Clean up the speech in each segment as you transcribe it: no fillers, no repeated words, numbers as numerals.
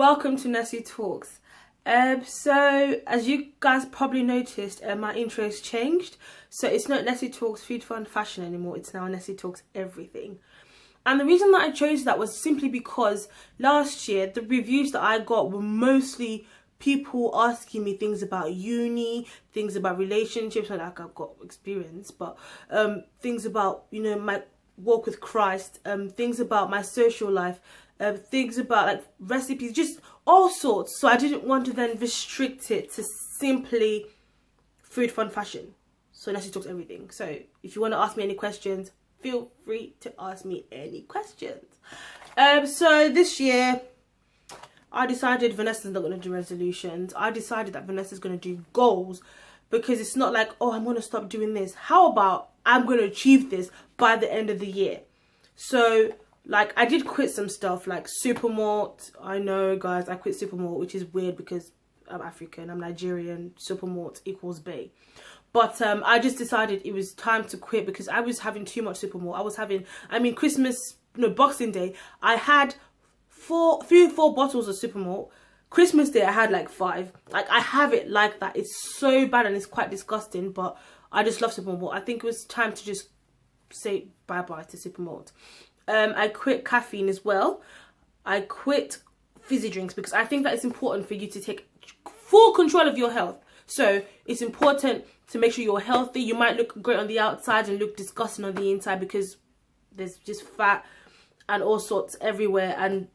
Welcome to Nessie Talks. So as you guys probably noticed, my intro has changed. So it's not Nessie Talks Food, Fun, Fashion anymore. It's now Nessie Talks Everything. And the reason that I chose that was simply because last year the reviews that I got were mostly people asking me things about uni, things about relationships, and like I've got experience, but things about, you know, my walk with Christ, things about my social life, things about like recipes, just all sorts. So I didn't want to then restrict it to simply food, fun, fashion. So Nessie Talks Everything. So if you want to ask me any questions, feel free to ask me any questions. So this year I decided Vanessa's not going to do resolutions. I decided that Vanessa's going to do goals, because it's not like, oh, I'm going to stop doing this. How about I'm going to achieve this by the end of the year? So like I did quit some stuff like Supermalt. I know, guys, I quit Supermalt, which is weird because I'm African, I'm Nigerian. Supermalt equals bae. But I just decided it was time to quit because I was having too much Supermalt. I was having, Christmas, no, Boxing Day, I had 3 or 4 bottles of Supermalt. Christmas Day, I had like 5. Like, I have it like that. It's so bad and it's quite disgusting, but I just love Supermalt. I think it was time to just say bye-bye to Supermalt. I quit caffeine as well. I quit fizzy drinks because I think that it's important for you to take full control of your health. So it's important to make sure you're healthy. You might look great on the outside and look disgusting on the inside because there's just fat and all sorts everywhere. And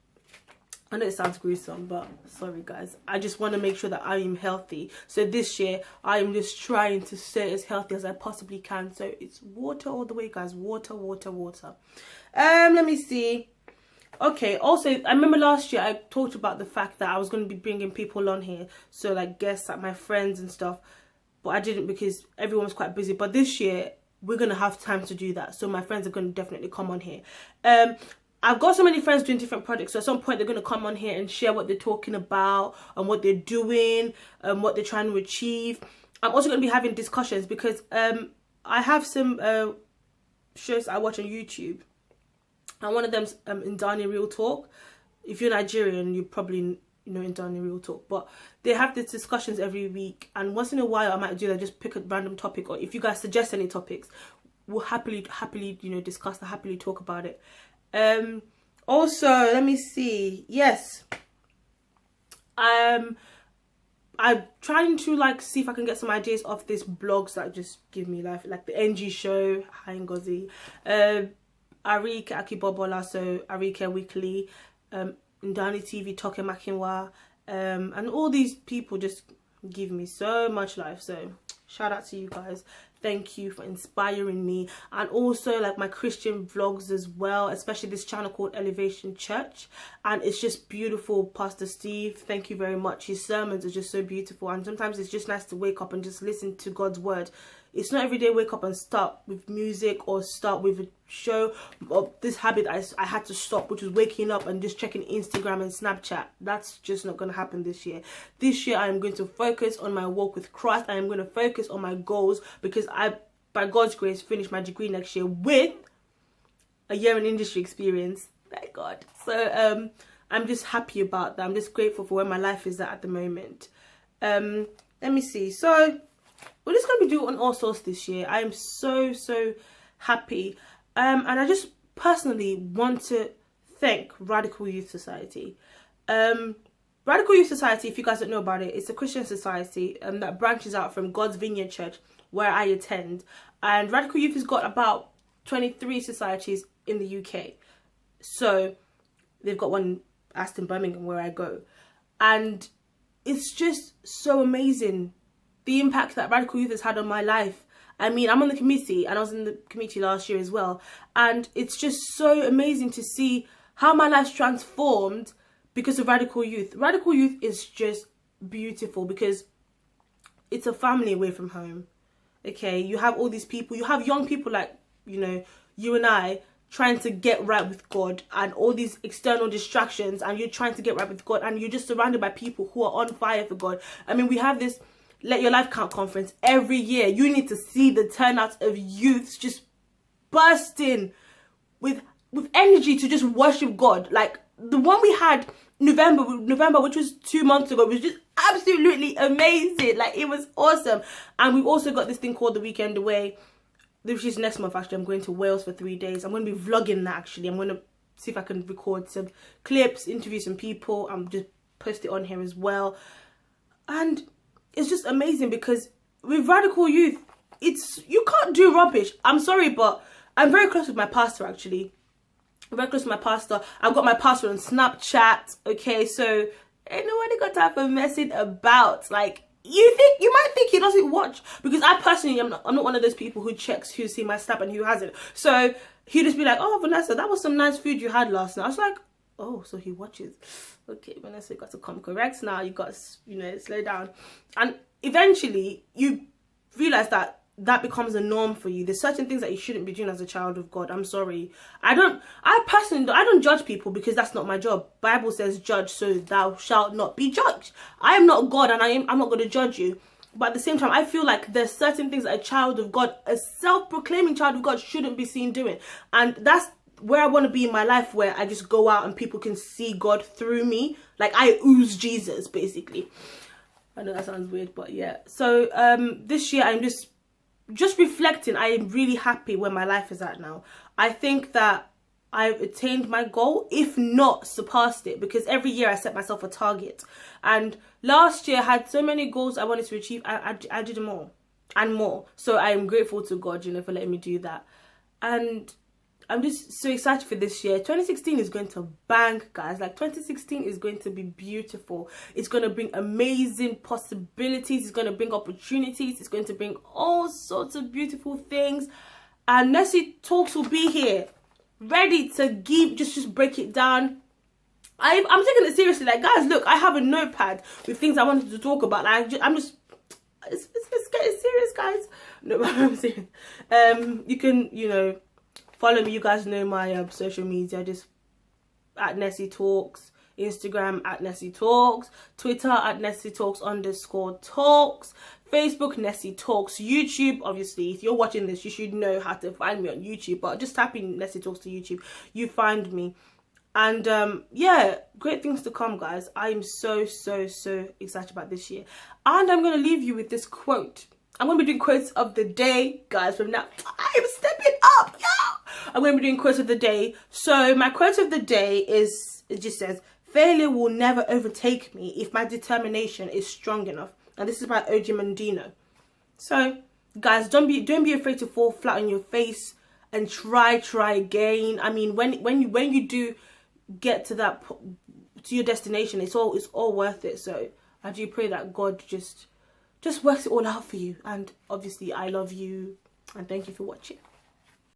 I know it sounds gruesome, but sorry guys, I just want to make sure that I am healthy. So this year I am just trying to stay as healthy as I possibly can. So it's water all the way, guys. Water, water, water. Let me see. Okay, also I remember last year I talked about the fact that I was going to be bringing people on here, so like guests, like my friends and stuff, but I didn't because everyone was quite busy. But this year we're going to have time to do that, so my friends are going to definitely come on here. I've got so many friends doing different projects, so at some point they're going to come on here and share what they're talking about and what they're doing and what they're trying to achieve. I'm also going to be having discussions because I have some shows I watch on YouTube, and one of them's Indani Real Talk. If you're Nigerian, you probably know Indani Real Talk, but they have these discussions every week, and once in a while I might do that, just pick a random topic, or if you guys suggest any topics, we'll happily discuss, happily talk about it. Also, let me see. Yes, I'm trying to like see if I can get some ideas off these blogs that just give me life, like the NG Show, Hi Ngozi, Arike Akibobola, so Arike Weekly, Ndani TV, Toke Makinwa, and all these people just give me so much life. So shout out to you guys. Thank you for inspiring me. And also like my Christian vlogs as well, especially this channel called Elevation Church, and it's just beautiful. Pastor Steve, thank you very much. His sermons are just so beautiful, and sometimes it's just nice to wake up and just listen to God's word. It's not every day wake up and start with music or start with a show. Or this habit I had to stop, which was waking up and just checking Instagram and Snapchat. That's just not going to happen this year. This year I am going to focus on my walk with Christ. I am going to focus on my goals, because I, by God's grace, finish my degree next year with a year in industry experience. Thank God. So I'm just happy about that. I'm just grateful for where my life is at the moment. Let me see. So we're just going to be doing all sorts this year. I am so happy. And I just personally want to thank Radical Youth Society. Radical Youth Society, if you guys don't know about it, it's a Christian society that branches out from God's Vineyard Church, where I attend. And Radical Youth has got about 23 societies in the UK. So they've got one in Aston, Birmingham, where I go. And it's just so amazing, the impact that Radical Youth has had on my life. I mean, I'm on the committee, and I was in the committee last year as well. And it's just so amazing to see how my life's transformed because of Radical Youth. Radical Youth is just beautiful because it's a family away from home. Okay, you have all these people, you have young people like, you know, you and I, trying to get right with God, and all these external distractions, and you're trying to get right with God, and you're just surrounded by people who are on fire for God. I mean, we have this Let Your Life Count conference every year. You need to see the turnout of youths just bursting with energy to just worship God. Like the one we had November, which was 2 months ago, was just absolutely amazing. Like, it was awesome. And we've also got this thing called the Weekend Away, which is next month. Actually, I'm going to Wales for 3 days. I'm going to be vlogging that. Actually, I'm going to see if I can record some clips, interview some people, and just post it on here as well. And it's just amazing because with Radical Youth, you can't do rubbish. I'm sorry, but I'm very close with my pastor. Actually, I'm very close with my pastor. I've got my pastor on Snapchat. Okay, so ain't nobody got time for messing about. Like, you might think he doesn't watch, because I personally I'm not one of those people who checks who's seen my snap and who hasn't. So he'd just be like, "Oh, Vanessa, that was some nice food you had last night." I was like, "Oh, so he watches. Okay, Vanessa, you got to come correct now. You got to, you know, slow down." And eventually you realize that becomes a norm for you. There's certain things that you shouldn't be doing as a child of God. I'm sorry. I don't judge people, because that's not my job. Bible says, "Judge, so thou shalt not be judged." I am not God, and I'm not going to judge you. But at the same time, I feel like there's certain things that a child of God, a self-proclaiming child of God, shouldn't be seen doing. And that's where I want to be in my life, where I just go out and people can see God through me. Like, I ooze Jesus, basically. I know that sounds weird, but yeah. So this year, I'm just reflecting. I am really happy where my life is at now. I think that I've attained my goal, if not surpassed it, because every year I set myself a target. And last year I had so many goals I wanted to achieve. I did more and more. So I am grateful to God, you know, for letting me do that. And I'm just so excited for this year. 2016 is going to bang, guys. Like, 2016 is going to be beautiful. It's going to bring amazing possibilities. It's going to bring opportunities. It's going to bring all sorts of beautiful things. And Nessie Talks will be here, ready to give, just break it down. I'm taking it seriously. Like, guys, look, I have a notepad with things I wanted to talk about. Like, it's getting serious, guys. No, I'm serious. You can, you know, follow me. You guys know my social media, just at Nessie Talks. Instagram at Nessie Talks. Twitter at Nessie Talks _talks. Facebook, Nessie Talks. YouTube, obviously, if you're watching this, you should know how to find me on YouTube. But just type in Nessie Talks to YouTube, you find me. And yeah, great things to come, guys. I am so excited about this year. And I'm going to leave you with this quote. I'm going to be doing quotes of the day, guys, from now. I'm stepping up, yeah! I'm going to be doing quotes of the day. So my quote of the day is, it just says, "Failure will never overtake me if my determination is strong enough." And this is by OG Mandino. So, guys, don't be afraid to fall flat on your face and try again. I mean, when you do get to your destination, it's all worth it. So I do pray that God just works it all out for you. And obviously, I love you, and thank you for watching.